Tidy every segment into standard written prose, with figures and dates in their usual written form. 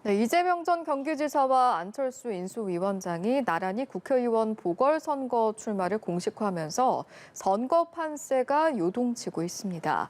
네, 이재명 전 경기지사와 안철수 인수위원장이 나란히 국회의원 보궐선거 출마를 공식화하면서 선거 판세가 요동치고 있습니다.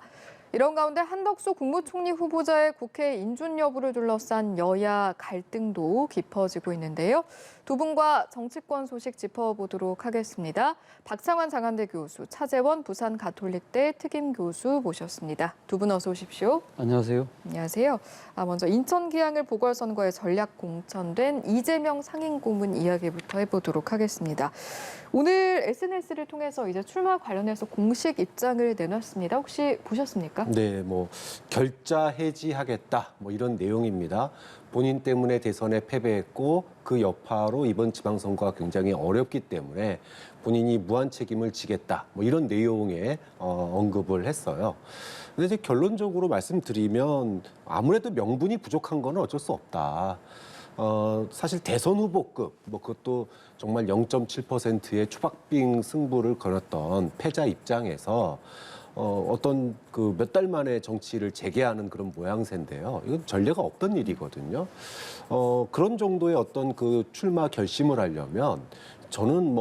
이런 가운데 한덕수 국무총리 후보자의 국회 인준 여부를 둘러싼 여야 갈등도 깊어지고 있는데요. 두 분과 정치권 소식 짚어보도록 하겠습니다. 박창환 장한대 교수, 차재원 부산 가톨릭대 특임 교수 모셨습니다. 두 분 어서 오십시오. 안녕하세요. 안녕하세요. 먼저 인천 기항을 보궐선거에 전략 공천된 이재명 상임고문 이야기부터 해보도록 하겠습니다. 오늘 SNS를 통해서 이제 출마 관련해서 공식 입장을 내놨습니다. 혹시 보셨습니까? 네, 결자 해지하겠다 이런 내용입니다. 본인 때문에 대선에 패배했고 그 여파로 이번 지방선거가 굉장히 어렵기 때문에 본인이 무한 책임을 지겠다 이런 내용의 언급을 했어요. 근데 이제 결론적으로 말씀드리면 아무래도 명분이 부족한 건 어쩔 수 없다. 사실 대선 후보급, 그것도 정말 0.7%의 초박빙 승부를 걸었던 패자 입장에서 어떤 그 몇 달 만에 정치를 재개하는 그런 모양새인데요. 이건 전례가 없던 일이거든요. 그런 정도의 어떤 그 출마 결심을 하려면 저는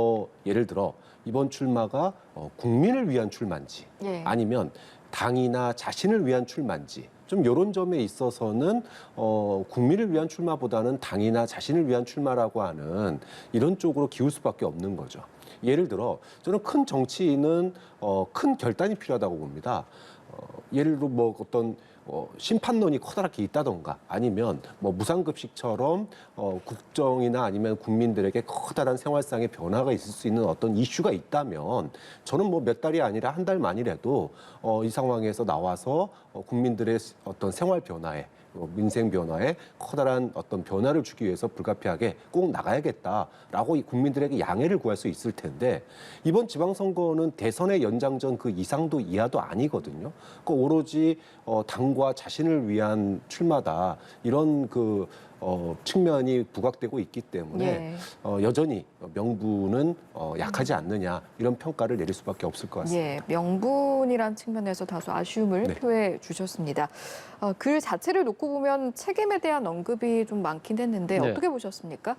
예를 들어 이번 출마가 국민을 위한 출마인지 아니면 당이나 자신을 위한 출마인지 좀 이런 점에 있어서는 국민을 위한 출마보다는 당이나 자신을 위한 출마라고 하는 이런 쪽으로 기울 수밖에 없는 거죠. 예를 들어 저는 큰 정치인은 큰 결단이 필요하다고 봅니다. 예를 들어 어떤 심판론이 커다랗게 있다던가 아니면 무상급식처럼 국정이나 아니면 국민들에게 커다란 생활상의 변화가 있을 수 있는 어떤 이슈가 있다면 저는 몇 달이 아니라 한 달 만이라도 이 상황에서 나와서 국민들의 어떤 생활 변화에 민생 변화에 커다란 어떤 변화를 주기 위해서 불가피하게 꼭 나가야겠다라고 이 국민들에게 양해를 구할 수 있을 텐데 이번 지방선거는 대선의 연장전 그 이상도 이하도 아니거든요. 그 오로지 당과 자신을 위한 출마다 이런 그 측면이 부각되고 있기 때문에 여전히 명분은 약하지 않느냐 이런 평가를 내릴 수밖에 없을 것 같습니다. 명분이란 측면에서 다소 아쉬움을 표해 주셨습니다. 글 자체를 놓고 보면 책임에 대한 언급이 좀 많긴 했는데 어떻게 보셨습니까?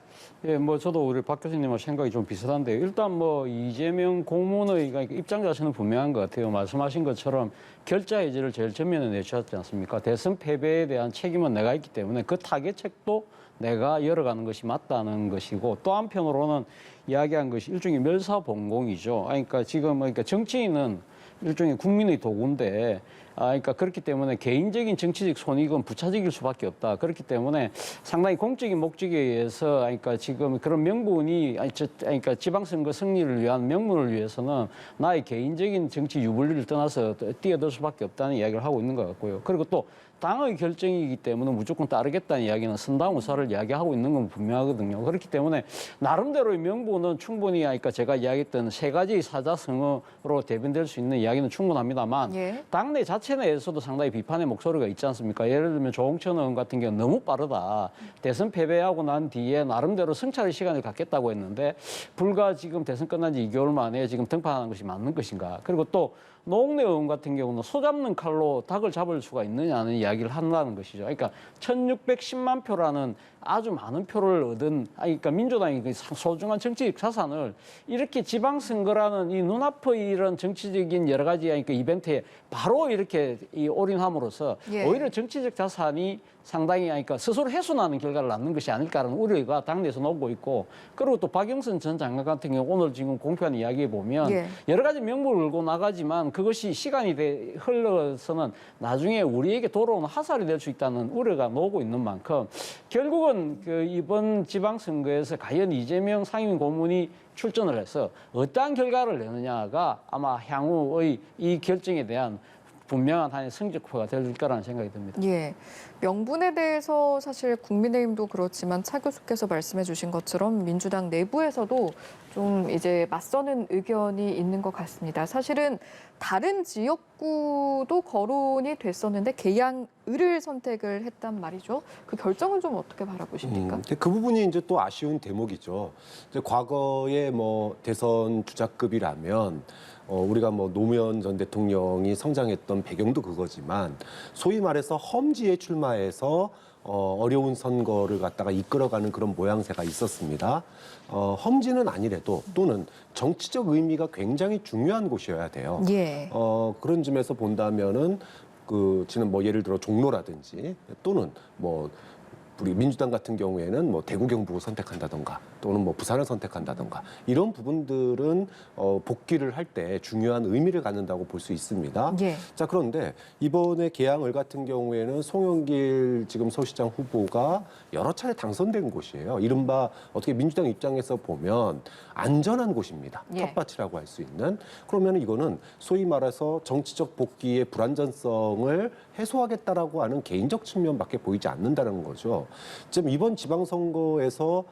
저도 우리 박 교수님과 생각이 좀 비슷한데 일단 이재명 고문의 입장 자체는 분명한 것 같아요. 말씀하신 것처럼 결자 해지를 제일 전면에 내주셨지 않습니까? 대선 패배에 대한 책임은 내가 있기 때문에 그 타겟책도 내가 열어가는 것이 맞다는 것이고 또 한편으로는 이야기한 것이 일종의 멸사봉공이죠. 그러니까 지금 정치인은 일종의 국민의 도구인데 그러니까 그렇기 때문에 개인적인 정치적 손익은 부차적일 수밖에 없다. 그렇기 때문에 상당히 공적인 목적에 의해서 그러니까 지금 그런 명분이 그러니까 지방선거 승리를 위한 명분을 위해서는 나의 개인적인 정치 유불리를 떠나서 뛰어들 수밖에 없다는 이야기를 하고 있는 것 같고요. 그리고 또 당의 결정이기 때문에 무조건 따르겠다는 이야기는 선당 우사를 이야기하고 있는 건 분명하거든요. 그렇기 때문에 나름대로의 명분은 충분히 그러니까 제가 이야기했던 세 가지의 사자성어로 대변될 수 있는 이야기는 충분합니다만 당내 자체 내에서도 상당히 비판의 목소리가 있지 않습니까? 예를 들면 조홍천 의원 같은 경우는 너무 빠르다. 대선 패배하고 난 뒤에 나름대로 성찰의 시간을 갖겠다고 했는데 불과 지금 대선 끝난 지 2개월 만에 지금 등판하는 것이 맞는 것인가. 그리고 또 노웅래 의원 같은 경우는 소 잡는 칼로 닭을 잡을 수가 있느냐는 이야기를 한다는 것이죠. 그러니까 1610만 표라는 아주 많은 표를 얻은 그러니까 민주당이 소중한 정치적 자산을 이렇게 지방선거라는 이 눈앞의 이런 정치적인 여러 가지 그러니까 이벤트에 바로 이렇게 올인함으로써 오히려 정치적 자산이 상당히 그러니까 스스로 훼손하는 결과를 낳는 것이 아닐까라는 우려가 당내에서 나오고 있고 그리고 또 박영선 전 장관 같은 경우 오늘 지금 공표한 이야기에 보면 여러 가지 명분을 걸고 나가지만 그것이 시간이 흘러서는 나중에 우리에게 돌아오는 화살이 될 수 있다는 우려가 나오고 있는 만큼 결국은 이번 지방선거에서 과연 이재명 상임 고문이 출전을 해서 어떠한 결과를 내느냐가 아마 향후의 이 결정에 대한 분명한 하나의 성적표가 될 거라는 생각이 듭니다. 명분에 대해서 사실 국민의힘도 그렇지만 차 교수께서 말씀해 주신 것처럼 민주당 내부에서도 좀 이제 맞서는 의견이 있는 것 같습니다. 사실은 다른 지역구도 거론이 됐었는데 계양을을 선택을 했단 말이죠. 그 결정은 좀 어떻게 바라보십니까? 그 부분이 이제 또 아쉬운 대목이죠. 이제 과거에 대선 주자급이라면 우리가 노무현 전 대통령이 성장했던 배경도 그거지만 소위 말해서 험지에 출마해서 어려운 선거를 갖다가 이끌어가는 그런 모양새가 있었습니다. 험지는 아니래도 또는 정치적 의미가 굉장히 중요한 곳이어야 돼요. 예. 그런 점에서 본다면은 지금 뭐 예를 들어 종로라든지 또는 뭐 우리 민주당 같은 경우에는 뭐 대구 경북을 선택한다던가 또는 뭐 부산을 선택한다던가 이런 부분들은 복귀를 할 때 중요한 의미를 갖는다고 볼 수 있습니다. 예. 자, 그런데 이번에 계양을 같은 경우에는 송영길 지금 서울시장 후보가 여러 차례 당선된 곳이에요. 이른바 어떻게 민주당 입장에서 보면 안전한 곳입니다. 예. 텃밭이라고 할 수 있는. 그러면 이거는 소위 말해서 정치적 복귀의 불안전성을 해소하겠다라고 하는 개인적 측면밖에 보이지 않는다는 거죠. 지금 이번 지방선거에서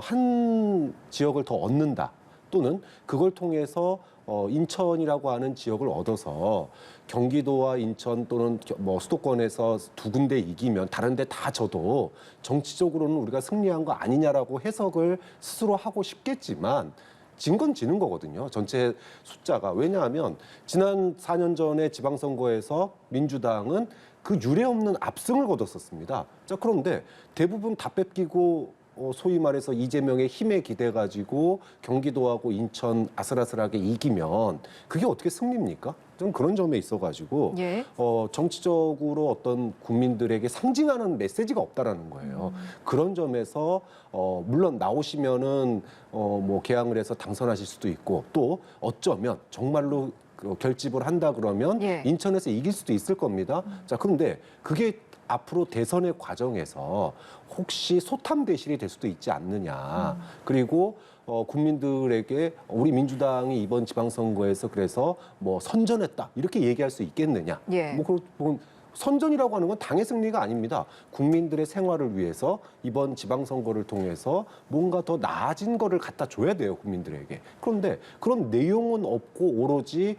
한 지역을 더 얻는다. 또는 그걸 통해서 인천이라고 하는 지역을 얻어서 경기도와 인천 또는 뭐 수도권에서 두 군데 이기면 다른 데 다 져도 정치적으로는 우리가 승리한 거 아니냐라고 해석을 스스로 하고 싶겠지만 진 건 지는 거거든요. 전체 숫자가. 왜냐하면 지난 4년 전에 지방선거에서 민주당은 그 유례없는 압승을 거뒀었습니다. 자, 그런데 대부분 다 뺏기고 소위 말해서 이재명의 힘에 기대가지고 경기도하고 인천 아슬아슬하게 이기면 그게 어떻게 승리입니까? 좀 그런 점에 있어가지고 예. 정치적으로 어떤 국민들에게 상징하는 메시지가 없다라는 거예요. 그런 점에서 물론 나오시면은 뭐 개항을 해서 당선하실 수도 있고 또 어쩌면 정말로 결집을 한다 그러면 예. 인천에서 이길 수도 있을 겁니다. 자, 그런데 그게 앞으로 대선의 과정에서 혹시 소탐 대실이 될 수도 있지 않느냐. 그리고 국민들에게 우리 민주당이 이번 지방선거에서 그래서 뭐 선전했다 이렇게 얘기할 수 있겠느냐. 예. 뭐 선전이라고 하는 건 당의 승리가 아닙니다. 국민들의 생활을 위해서 이번 지방선거를 통해서 뭔가 더 나아진 거를 갖다 줘야 돼요, 국민들에게. 그런데 그런 내용은 없고 오로지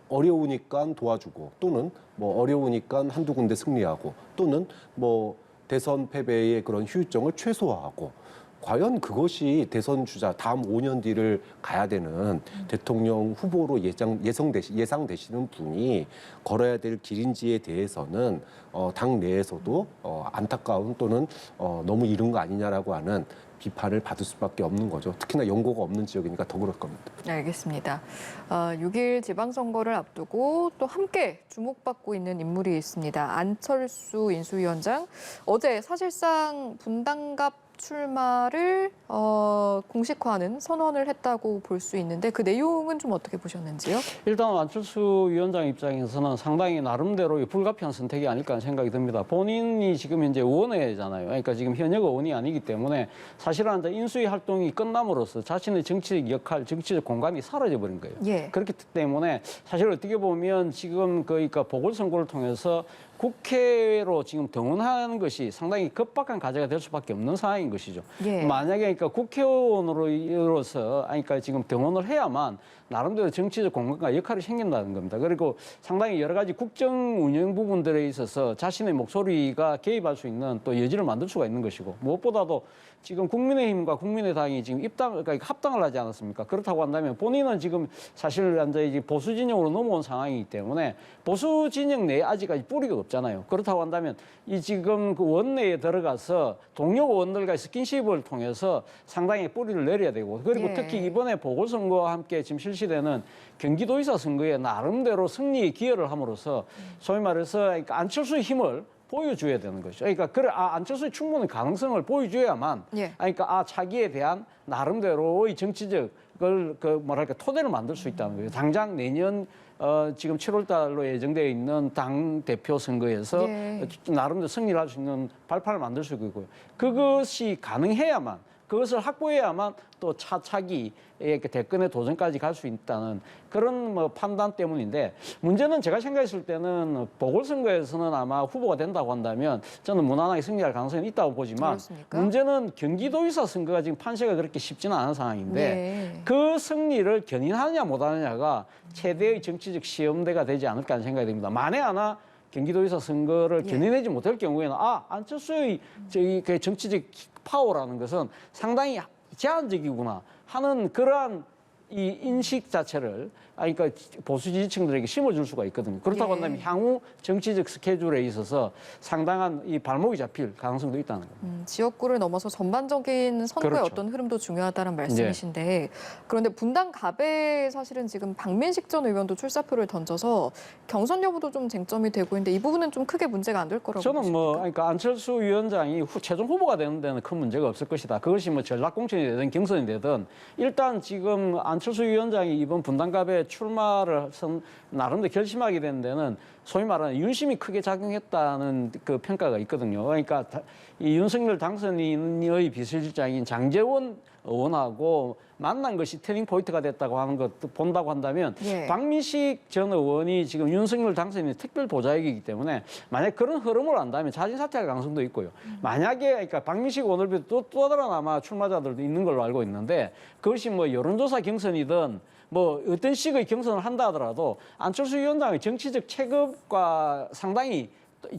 어려우니까 도와주고 또는 뭐 어려우니까 한두 군데 승리하고 또는 뭐 대선 패배의 그런 후유증을 최소화하고 과연 그것이 대선 주자 다음 5년 뒤를 가야 되는 대통령 후보로 예상되시는 분이 걸어야 될 길인지에 대해서는 당 내에서도 안타까운 또는 너무 이른 거 아니냐라고 하는 비판을 받을 수밖에 없는 거죠. 특히나 연고가 없는 지역이니까 더 그럴 겁니다. 알겠습니다. 6일 지방선거를 앞두고 또 함께 주목받고 있는 인물이 있습니다. 안철수 인수위원장. 어제 사실상 분당갑 출마를 공식화하는 선언을 했다고 볼 수 있는데 그 내용은 좀 어떻게 보셨는지요? 일단 안철수 위원장 입장에서는 상당히 나름대로 불가피한 선택이 아닐까 하는 생각이 듭니다. 본인이 지금 이제 의원회잖아요. 그러니까 지금 현역 의원이 아니기 때문에 사실은 이제 인수위 활동이 끝남으로써 자신의 정치적 역할, 정치적 공간이 사라져 버린 거예요. 예. 그렇기 때문에 사실 어떻게 보면 지금 그러니까 보궐선거를 통해서 국회로 지금 등원하는 것이 상당히 급박한 과제가 될 수밖에 없는 상황인 것이죠. 예. 만약에 그러니까 국회의원으로서 그러니까 지금 등원을 해야만 나름대로 정치적 공간과 역할이 생긴다는 겁니다. 그리고 상당히 여러 가지 국정 운영 부분들에 있어서 자신의 목소리가 개입할 수 있는 또 여지를 만들 수가 있는 것이고 무엇보다도 지금 국민의힘과 국민의당이 지금 그러니까 합당을 하지 않았습니까? 그렇다고 한다면 본인은 지금 사실 이제 보수 진영으로 넘어온 상황이기 때문에 보수 진영 내에 아직까지 뿌리가 없잖아요. 그렇다고 한다면 이 지금 그 원내에 들어가서 동료 의원들과의 스킨십을 통해서 상당히 뿌리를 내려야 되고 그리고 예. 특히 이번에 보궐선거와 함께 지금 실시되는 경기도의사 선거에 나름대로 승리에 기여를 함으로써 소위 말해서 그러니까 안철수의 힘을 보여줘야 되는 것이죠. 그러니까 안철수의 충분한 가능성을 보여줘야만, 예. 그러니까 자기에 대한 나름대로의 정치적 토대를 만들 수 있다는 거예요. 당장 내년 지금 7월달로 예정되어 있는 당 대표 선거에서 예. 나름대로 승리를 할 수 있는 발판을 만들 수 있고요. 그것이 가능해야만. 그것을 확보해야만 또 차차기 대권의 도전까지 갈 수 있다는 그런 판단 때문인데 문제는 제가 생각했을 때는 보궐선거에서는 아마 후보가 된다고 한다면 저는 무난하게 승리할 가능성이 있다고 보지만 그렇습니까? 문제는 경기도의사 선거가 지금 판세가 그렇게 쉽지는 않은 상황인데 네. 그 승리를 견인하느냐 못하느냐가 최대의 정치적 시험대가 되지 않을까 하는 생각이 듭니다. 만에 하나 경기도의사 선거를 예. 견인하지 못할 경우에는 안철수의 그 정치적 파워라는 것은 상당히 제한적이구나 하는 그러한 이 인식 자체를 그러니까 보수 지지층들에게 심어줄 수가 있거든요. 그렇다고 예. 한다면 향후 정치적 스케줄에 있어서 상당한 이 발목이 잡힐 가능성도 있다는 겁니다. 지역구를 넘어서 전반적인 선거의 그렇죠. 어떤 흐름도 중요하다는 말씀이신데 그런데 분당 갑에 사실은 지금 박민식 전 의원도 출사표를 던져서 경선 여부도 좀 쟁점이 되고 있는데 이 부분은 좀 크게 문제가 안 될 거라고 저는 보십니까? 그러니까 안철수 위원장이 최종 후보가 되는 데는 큰 문제가 없을 것이다. 그것이 전략공천이 되든 경선이 되든 일단 지금 안철수 위원장이 이번 분당갑에 출마를 나름대로 결심하게 된 데는 소위 말하는 윤심이 크게 작용했다는 그 평가가 있거든요. 그러니까 이 윤석열 당선인의 비서실장인 장제원 의원하고 만난 것이 터닝 포인트가 됐다고 하는 것도 본다고 한다면 예. 박민식 전 의원이 지금 윤석열 당선인의 특별 보좌역이기 때문에 만약 그런 흐름을 안다면 자진 사퇴할 가능성도 있고요. 만약에 그러니까 박민식 의원을 비롯해 또 다른 아마 출마자들도 있는 걸로 알고 있는데 그것이 뭐 여론조사 경선이든 뭐 어떤 식의 경선을 한다 하더라도 안철수 위원장의 정치적 체급과 상당히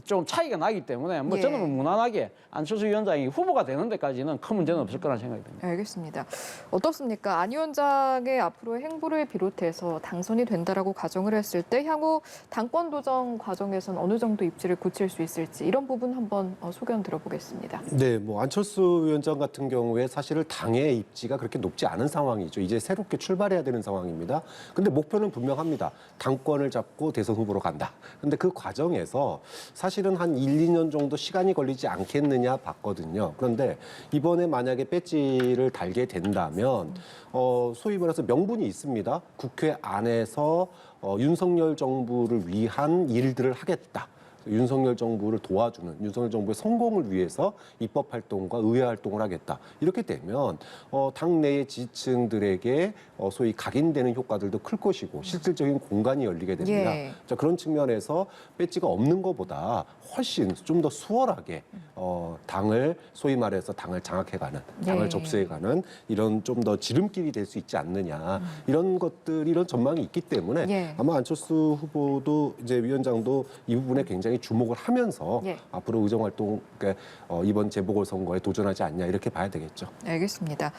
좀 차이가 나기 때문에 뭐 예. 저는 뭐 무난하게 안철수 위원장이 후보가 되는 데까지는 큰 문제는 없을 거라는 생각이 듭니다. 알겠습니다. 어떻습니까? 안 위원장의 앞으로의 행보를 비롯해서 당선이 된다라고 가정을 했을 때 향후 당권 도정 과정에서는 어느 정도 입지를 굳힐 수 있을지 이런 부분 한번 소견 들어보겠습니다. 네, 뭐 안철수 위원장 같은 경우에 사실은 당의 입지가 그렇게 높지 않은 상황이죠. 이제 새롭게 출발해야 되는 상황입니다. 근데 목표는 분명합니다. 당권을 잡고 대선 후보로 간다. 근데 그 과정에서 사실은 한 1, 2년 정도 시간이 걸리지 않겠느냐 봤거든요. 그런데 이번에 만약에 배지를 달게 된다면 소위 말해서 명분이 있습니다. 국회 안에서 윤석열 정부를 위한 일들을 하겠다. 윤석열 정부를 도와주는 윤석열 정부의 성공을 위해서 입법 활동과 의회 활동을 하겠다. 이렇게 되면 당내의 지지층들에게 소위 각인되는 효과들도 클 것이고 실질적인 공간이 열리게 됩니다. 예. 자, 그런 측면에서 배지가 없는 것보다 훨씬 좀 더 수월하게 당을 소위 말해서 당을 장악해가는 당을 예. 접수해가는 이런 좀 더 지름길이 될 수 있지 않느냐 이런 것들 이런 전망이 있기 때문에 예. 아마 안철수 후보도 이제 위원장도 이 부분에 굉장히 주목을 하면서 예. 앞으로 의정 활동 그러니까 이번 재보궐 선거에 도전하지 않냐 이렇게 봐야 되겠죠. 알겠습니다.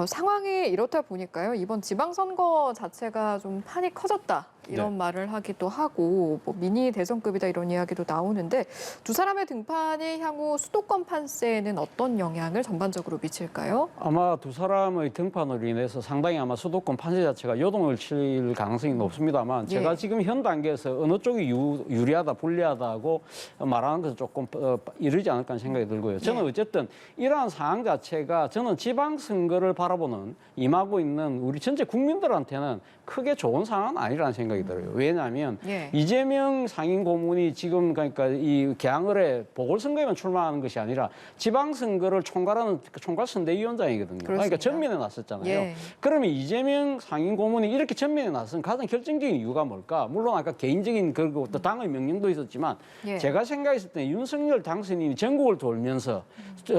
상황이 이렇다 보니까요. 이번 지방선거 자체가 좀 판이 커졌다. 이런 네. 말을 하기도 하고 뭐 미니 대선급이다 이런 이야기도 나오는데 두 사람의 등판이 향후 수도권 판세에는 어떤 영향을 전반적으로 미칠까요? 아마 두 사람의 등판으로 인해서 상당히 아마 수도권 판세 자체가 요동을 칠 가능성이 높습니다만 제가 예. 지금 현 단계에서 어느 쪽이 유리하다 불리하다고 말하는 것은 조금 이르지 않을까 하는 생각이 들고요. 저는 예. 어쨌든 이러한 상황 자체가 저는 지방선거를 바라보는 임하고 있는 우리 전체 국민들한테는 크게 좋은 상황은 아니라는 생각이 들어요. 왜냐하면 예. 이재명 상임 고문이 지금 그러니까 이 개항을에 보궐선거에만 출마하는 것이 아니라 지방선거를 총괄하는 총괄선대위원장이거든요. 그러니까 그렇습니다. 전면에 나섰잖아요. 예. 그러면 이재명 상임 고문이 이렇게 전면에 나선 가장 결정적인 이유가 뭘까? 물론 아까 개인적인 그리고 또 당의 명령도 있었지만 예. 제가 생각했을 때 윤석열 당선인이 전국을 돌면서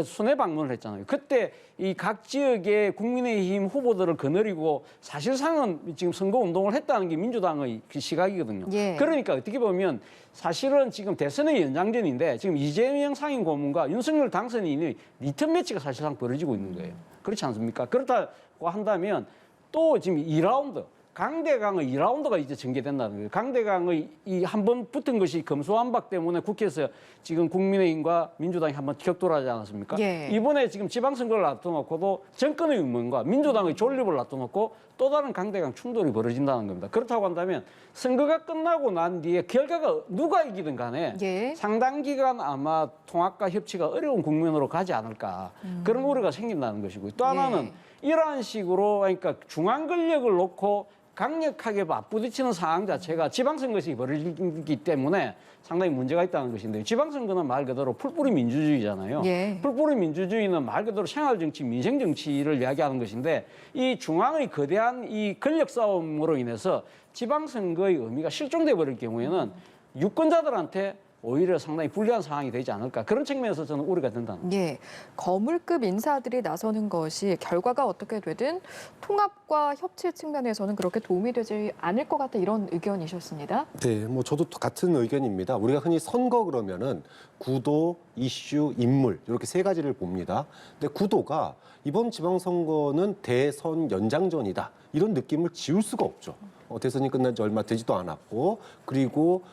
순회 방문을 했잖아요. 그때 이 각 지역의 국민의힘 후보들을 거느리고 사실상은 지금 선거 운동을 했다는 게 민주당의 그 시각이거든요. 예. 그러니까 어떻게 보면 사실은 지금 대선의 연장전인데 지금 이재명 상임 고문과 윤석열 당선인의 리턴 매치가 사실상 벌어지고 있는 거예요. 그렇지 않습니까? 그렇다고 한다면 또 지금 2라운드 강대강의 2라운드가 이제 전개된다는 거예요. 강대강의 이 한 번 붙은 것이 검수완박 때문에 국회에서 지금 국민의힘과 민주당이 한번 격돌하지 않았습니까? 예. 이번에 지금 지방선거를 놔둬놓고도 정권의 운명과 민주당의 존립을 놔둬놓고 또 다른 강대강 충돌이 벌어진다는 겁니다. 그렇다고 한다면 선거가 끝나고 난 뒤에 결과가 누가 이기든 간에 예. 상당 기간 아마 통합과 협치가 어려운 국면으로 가지 않을까 그런 우려가 생긴다는 것이고요. 또 하나는 이러한 식으로 그러니까 중앙 권력을 놓고 강력하게 맞부딪히는 상황 자체가 지방선거에서 벌어지기 때문에 상당히 문제가 있다는 것인데 지방선거는 말 그대로 풀뿌리 민주주의잖아요. 예. 풀뿌리 민주주의는 말 그대로 생활정치, 민생정치를 이야기하는 것인데 이 중앙의 거대한 이 권력 싸움으로 인해서 지방선거의 의미가 실종돼 버릴 경우에는 유권자들한테 오히려 상당히 불리한 상황이 되지 않을까 그런 측면에서 저는 우려가 된다는 거죠. 예, 거물급 인사들이 나서는 것이 결과가 어떻게 되든 통합과 협치 측면에서는 그렇게 도움이 되지 않을 것 같다 이런 의견이셨습니다. 네, 뭐 저도 같은 의견입니다. 우리가 흔히 선거 그러면은 구도, 이슈, 인물 이렇게 세 가지를 봅니다. 근데 구도가 이번 지방선거는 대선 연장전이다. 이런 느낌을 지울 수가 없죠. 대선이 끝난 지 얼마 되지도 않았고 그리고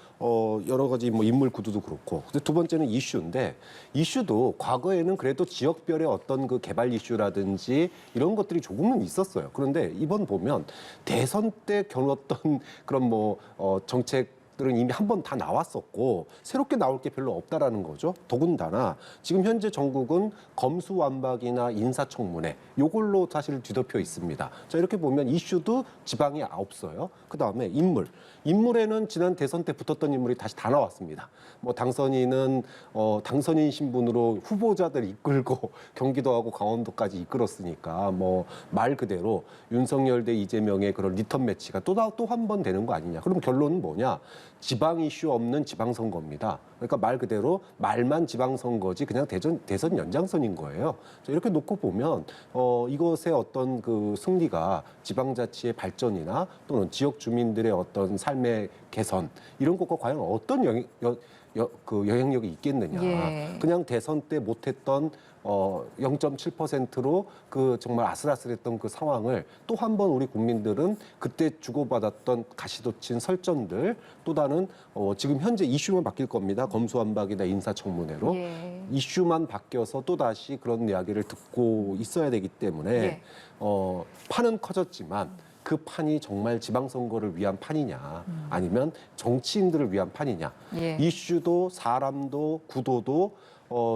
여러 가지 뭐 인물 구도도 그렇고. 근데 두 번째는 이슈인데 이슈도 과거에는 그래도 지역별의 어떤 그 개발 이슈라든지 이런 것들이 조금은 있었어요. 그런데 이번 보면 대선 때 겨눴던 그런 뭐 정책들은 이미 한 번 다 나왔었고 새롭게 나올 게 별로 없다라는 거죠. 더군다나 지금 현재 전국은 검수완박이나 인사청문회 요걸로 사실 뒤덮여 있습니다. 자, 이렇게 보면 이슈도 지방에 없어요. 그다음에 인물에는 지난 대선 때 붙었던 인물이 다시 다 나왔습니다. 뭐 당선인은 당선인 신분으로 후보자들 이끌고 경기도하고 강원도까지 이끌었으니까 뭐 말 그대로 윤석열 대 이재명의 그런 리턴 매치가 또 한 번 되는 거 아니냐. 그럼 결론은 뭐냐? 지방 이슈 없는 지방선거입니다. 그러니까 말 그대로 말만 지방선거지 그냥 대선 연장선인 거예요. 이렇게 놓고 보면 이것의 어떤 그 승리가 지방자치의 발전이나 또는 지역 주민들의 어떤 삶의 개선 이런 것과 과연 어떤 영향력이 있겠느냐. 예. 그냥 대선 때 못했던 0.7%로 그 정말 아슬아슬했던 그 상황을 또 한 번 우리 국민들은 그때 주고받았던 가시돋친 설전들 또 다른 지금 현재 이슈만 바뀔 겁니다. 검수완박이나 인사청문회로 예. 이슈만 바뀌어서 또 다시 그런 이야기를 듣고 있어야 되기 때문에 예. 판은 커졌지만 그 판이 정말 지방선거를 위한 판이냐 아니면 정치인들을 위한 판이냐 예. 이슈도 사람도 구도도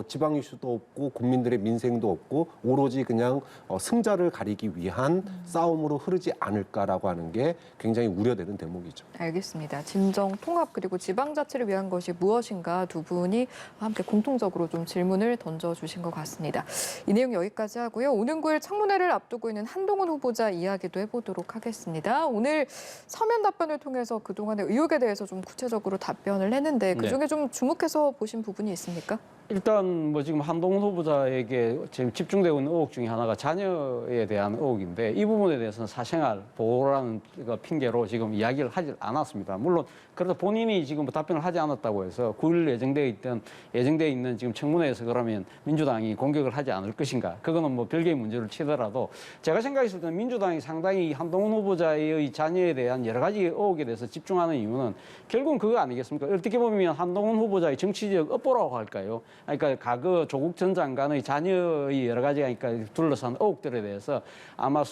지방 이슈도 없고 국민들의 민생도 없고 오로지 그냥 승자를 가리기 위한 싸움으로 흐르지 않을까라고 하는 게 굉장히 우려되는 대목이죠. 알겠습니다. 진정, 통합 그리고 지방자치를 위한 것이 무엇인가 두 분이 함께 공통적으로 좀 질문을 던져주신 것 같습니다. 이 내용 여기까지 하고요. 오는 9일 청문회를 앞두고 있는 한동훈 후보자 이야기도 해보도록 하겠습니다. 오늘 서면 답변을 통해서 그동안의 의혹에 대해서 좀 구체적으로 답변을 했는데 그중에 좀 주목해서 보신 부분이 있습니까? 일단 뭐 지금 한동훈 후보자에게 지금 집중되고 있는 의혹 중에 하나가 자녀에 대한 의혹인데 이 부분에 대해서는 사생활 보호라는 핑계로 지금 이야기를 하지 않았습니다. 물론 그래서 본인이 지금 답변을 하지 않았다고 해서 9일 예정돼 있는 지금 청문회에서 그러면 민주당이 공격을 하지 않을 것인가? 그거는 뭐 별개의 문제를 치더라도 제가 생각했을 때는 민주당이 상당히 한동훈 후보자의 자녀에 대한 여러 가지 의혹에 대해서 집중하는 이유는 결국은 그거 아니겠습니까? 어떻게 보면 한동훈 후보자의 정치적 업보라고 할까요? 그러니까 과거 조국 전 장관의 자녀의 여러 가지가 그러니까 둘러싼 의혹들에 대해서 아마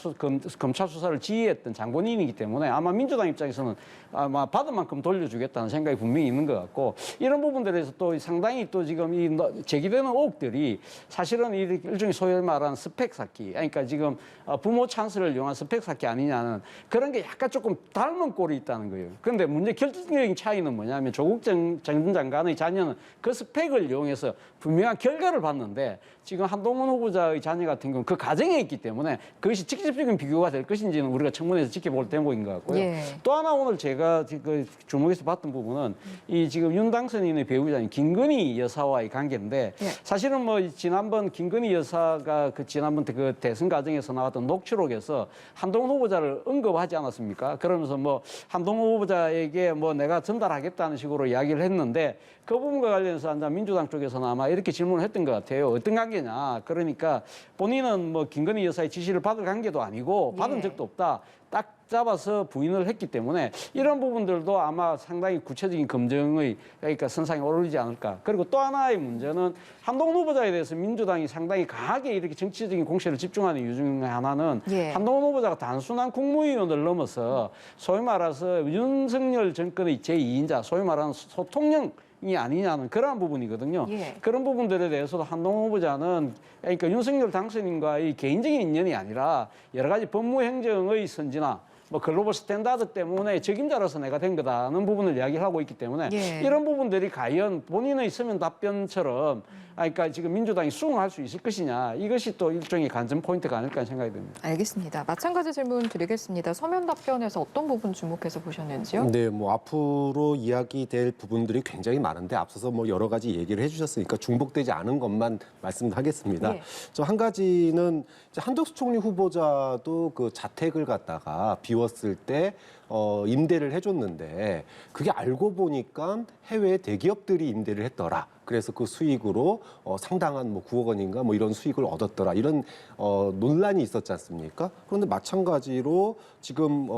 검찰 수사를 지휘했던 장본인이기 때문에 아마 민주당 입장에서는 아마 받은 만큼 돌려주겠다는 생각이 분명히 있는 것 같고 이런 부분들에 대해서 또 상당히 또 지금 이 제기되는 의혹들이 사실은 일종의 소위 말하는 스펙 쌓기 그러니까 지금 부모 찬스를 이용한 스펙 쌓기 아니냐는 그런 게 약간 조금 닮은 꼴이 있다는 거예요. 그런데 문제 결정적인 차이는 뭐냐면 조국 전 장관의 자녀는 그 스펙을 이용해서 분명한 결과를 봤는데 지금 한동훈 후보자의 자녀 같은 경우는 그 과정에 있기 때문에 그것이 직접적인 비교가 될 것인지는 우리가 청문회에서 지켜볼 대목인 것 같고요. 예. 또 하나 오늘 제가 그 주목해서 봤던 부분은 이 지금 윤 당선인의 배우자인 김건희 여사와의 관계인데 예. 사실은 뭐 지난번 김건희 여사가 그 지난번 그 대선 과정에서 나왔던 녹취록에서 한동훈 후보자를 언급하지 않았습니까? 그러면서 뭐 한동훈 후보자에게 뭐 내가 전달하겠다는 식으로 이야기를 했는데 그 부분과 관련해서 민주당 쪽에서는 아마 이렇게 질문을 했던 것 같아요. 어떤 관계냐? 그러니까 본인은 뭐 김건희 여사의 지시를 받을 관계도 아니고 받은 예. 적도 없다. 딱 잡아서 부인을 했기 때문에 이런 부분들도 아마 상당히 구체적인 검증의 그러니까 선상에 오르지 않을까. 그리고 또 하나의 문제는 한동훈 후보자에 대해서 민주당이 상당히 강하게 이렇게 정치적인 공세를 집중하는 이유 중에 하나는 예. 한동훈 후보자가 단순한 국무위원을 넘어서 소위 말해서 윤석열 정권의 제2인자, 소위 말하는 소통령 이 아니냐는 그러한 부분이거든요. 예. 그런 부분들에 대해서도 한동훈 후보자는 그러니까 윤석열 당선인과의 개인적인 인연이 아니라 여러 가지 법무행정의 선진화 뭐 글로벌 스탠다드 때문에 적임자로서 내가 된 거다는 부분을 이야기를 하고 있기 때문에 예. 이런 부분들이 과연 본인의 서면 답변처럼 그러니까 지금 민주당이 수긍할 수 있을 것이냐 이것이 또 일종의 관전 포인트가 아닐까 생각이 듭니다. 알겠습니다. 마찬가지 질문 드리겠습니다. 서면 답변에서 어떤 부분 주목해서 보셨는지요? 네, 뭐 앞으로 이야기될 부분들이 굉장히 많은데 앞서서 뭐 여러 가지 얘기를 해주셨으니까 중복되지 않은 것만 말씀하겠습니다. 예. 저 한 가지는 이제 한덕수 총리 후보자도 그 자택을 갖다가 비웠을 때 임대를 해줬는데 그게 알고 보니까 해외 대기업들이 임대를 했더라. 그래서 그 수익으로 상당한 뭐 9억 원인가 뭐 이런 수익을 얻었더라. 이런 논란이 있었지 않습니까? 그런데 마찬가지로 지금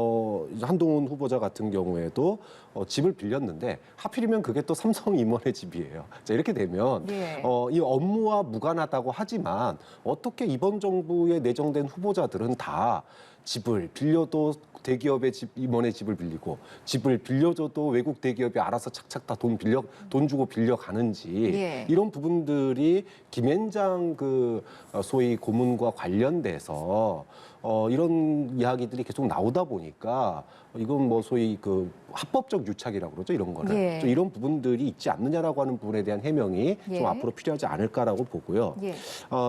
한동훈 후보자 같은 경우에도 집을 빌렸는데 하필이면 그게 또 삼성 임원의 집이에요. 자, 이렇게 되면 예. 이 업무와 무관하다고 하지만 어떻게 이번 정부에 내정된 후보자들은 다 집을 빌려도 대기업의 집, 임원의 집을 빌리고 집을 빌려줘도 외국 대기업이 알아서 착착 다 돈 주고 빌려가는지 예. 이런 부분들이 김앤장 그 소위 고문과 관련돼서 이런 이야기들이 계속 나오다 보니까 이건 뭐 소위 그 합법적 유착이라고 그러죠, 이런 거는. 예. 좀 이런 부분들이 있지 않느냐라고 하는 부분에 대한 해명이 예. 좀 앞으로 필요하지 않을까라고 보고요. 예.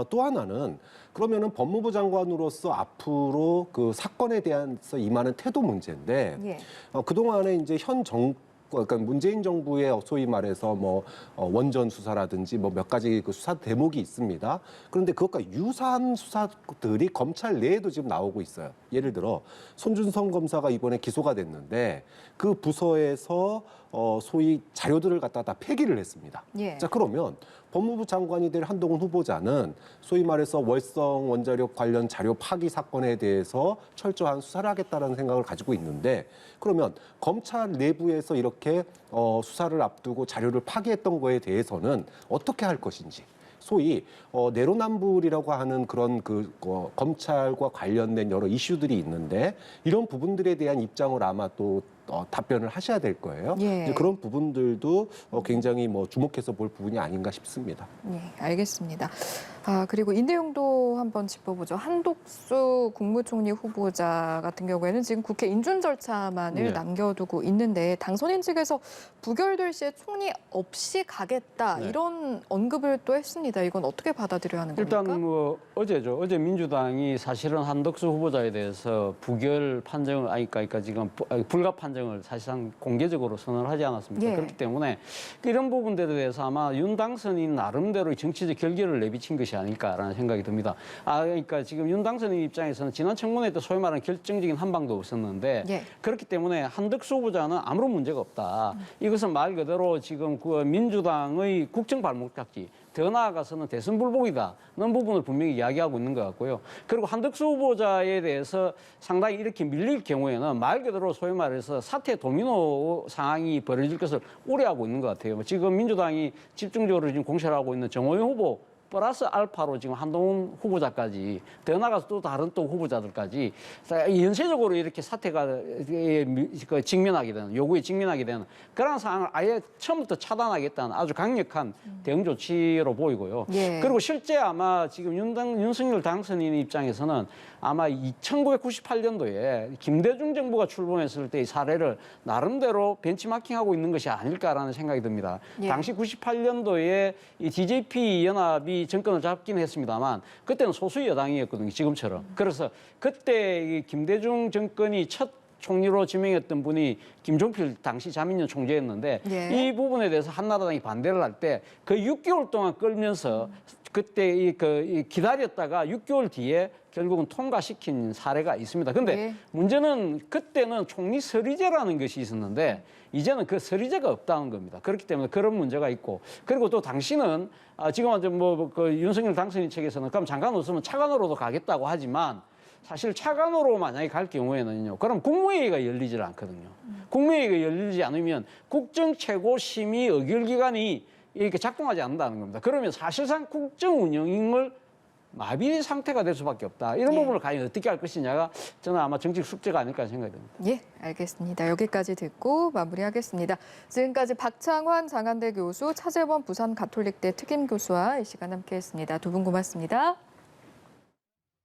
또 하나는 그러면은 법무부 장관으로서 앞으로 그 사건에 대해서 임하는 태도 문제인데 예. 그동안에 이제 그러니까 문재인 정부의 소위 말해서 뭐 원전 수사라든지 뭐 몇 가지 그 수사 대목이 있습니다. 그런데 그것과 유사한 수사들이 검찰 내에도 지금 나오고 있어요. 예를 들어 손준성 검사가 이번에 기소가 됐는데 그 부서에서 소위 자료들을 갖다 다 폐기를 했습니다. 예. 자, 그러면 법무부 장관이 될 한동훈 후보자는 소위 말해서 월성 원자력 관련 자료 파기 사건에 대해서 철저한 수사를 하겠다는 생각을 가지고 있는데 그러면 검찰 내부에서 이렇게 수사를 앞두고 자료를 파기했던 거에 대해서는 어떻게 할 것인지 소위 내로남불이라고 하는 그런 검찰과 관련된 여러 이슈들이 있는데 이런 부분들에 대한 입장을 아마 또 답변을 하셔야 될 거예요. 예. 이제 그런 부분들도 굉장히 뭐 주목해서 볼 부분이 아닌가 싶습니다. 네, 알겠습니다. 그리고 이 내용도 한번 짚어보죠. 한독수 국무총리 후보자 같은 경우에는 지금 국회 인준 절차만을 네. 남겨두고 있는데 당선인 측에서 부결될 시에 총리 없이 가겠다 네. 이런 언급을 또 했습니다. 이건 어떻게 받아들여야 하는 겁니까? 일단 뭐 어제죠. 어제 민주당이 사실은 한덕수 후보자에 대해서 부결 판정을 그러니까 지금 불가 판정을 사실상 공개적으로 선언을 하지 않았습니까? 예. 그렇기 때문에 이런 부분들에 대해서 아마 윤 당선인 나름대로 정치적 결계를 내비친 것이 아닐까라는 생각이 듭니다. 그러니까 지금 윤 당선인 입장에서는 지난 청문회 때 소위 말하는 결정적인 한 방도 없었는데 예. 그렇기 때문에 한덕수 후보자는 아무런 문제가 없다. 이것은 말 그대로 지금 그 민주당의 국정 발목잡기 더 나아가서는 대선 불복이다는 부분을 분명히 이야기하고 있는 것 같고요. 그리고 한덕수 후보자에 대해서 상당히 이렇게 밀릴 경우에는 말 그대로 소위 말해서 사태 도미노 상황이 벌어질 것을 우려하고 있는 것 같아요. 지금 민주당이 집중적으로 지금 공세를 하고 있는 정호영 후보 플러스 알파로 지금 한동훈 후보자까지 더 나가서 또 다른 또 후보자들까지 연쇄적으로 이렇게 사태가 직면하게 되는 요구에 직면하게 되는 그런 상황을 아예 처음부터 차단하겠다는 아주 강력한 대응 조치로 보이고요. 예. 그리고 실제 아마 지금 윤석열 당선인 입장에서는 아마 1998년도에 김대중 정부가 출범했을 때의 사례를 나름대로 벤치마킹하고 있는 것이 아닐까라는 생각이 듭니다. 예. 당시 98년도에 이 DJP 연합이 정권을 잡긴 했습니다만 그때는 소수 여당이었거든요. 지금처럼. 그래서 그때 이 김대중 정권이 첫 총리로 지명했던 분이 김종필 당시 자민련 총재였는데 예. 이 부분에 대해서 한나라당이 반대를 할 때 그 6개월 동안 끌면서 그때 기다렸다가 6개월 뒤에 결국은 통과시킨 사례가 있습니다. 근데 예. 문제는 그때는 총리 서리제라는 것이 있었는데 이제는 그 서리제가 없다는 겁니다. 그렇기 때문에 그런 문제가 있고 그리고 또 당시는 지금 그 윤석열 당선인 측에서는 그럼 장관 없으면 차관으로도 가겠다고 하지만 사실 차관으로 만약에 갈 경우에는요. 그럼 국무회의가 열리질 않거든요. 국무회의가 열리지 않으면 국정최고심의 의결기관이 이렇게 작동하지 않는다는 겁니다. 그러면 사실상 국정 운영을 마비 상태가 될 수밖에 없다. 이런 예. 부분을 과연 어떻게 할 것이냐가 저는 아마 정책 숙제가 아닐까 생각이 듭니다. 예, 알겠습니다. 여기까지 듣고 마무리하겠습니다. 지금까지 박창환 장한대 교수, 차재원 부산 가톨릭대 특임 교수와 이 시간 함께했습니다. 두 분 고맙습니다.